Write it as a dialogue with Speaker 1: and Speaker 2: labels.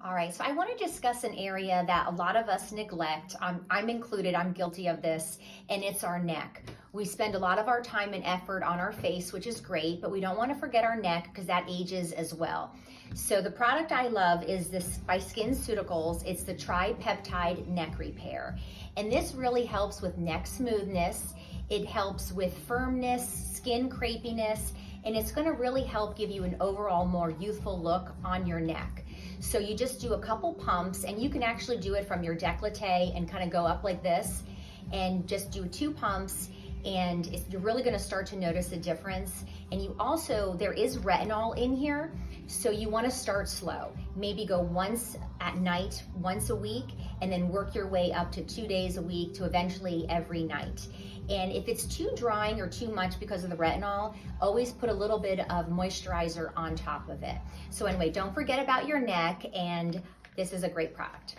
Speaker 1: All right, so I want to discuss an area that a lot of us neglect. I'm included, I'm guilty of this, and it's our neck. We spend a lot of our time and effort on our face, which is great, but we don't want to forget our neck because that ages as well. So the product I love is this by SkinCeuticals. It's the Tripeptide Neck Repair. And this really helps with neck smoothness. It helps with firmness, skin crepiness, and it's going to really help give you an overall more youthful look on your neck. So you just do a couple pumps, and you can actually do it from your décolleté and kind of go up like this and just do 2 pumps, and you're really going to start to notice a difference. And you also, there is retinol in here, so you want to start slow. Maybe go once at night, once a week, and then work your way up to 2 days a week to eventually every night. And if it's too drying or too much because of the retinol, always put a little bit of moisturizer on top of it. So anyway, don't forget about your neck, and this is a great product.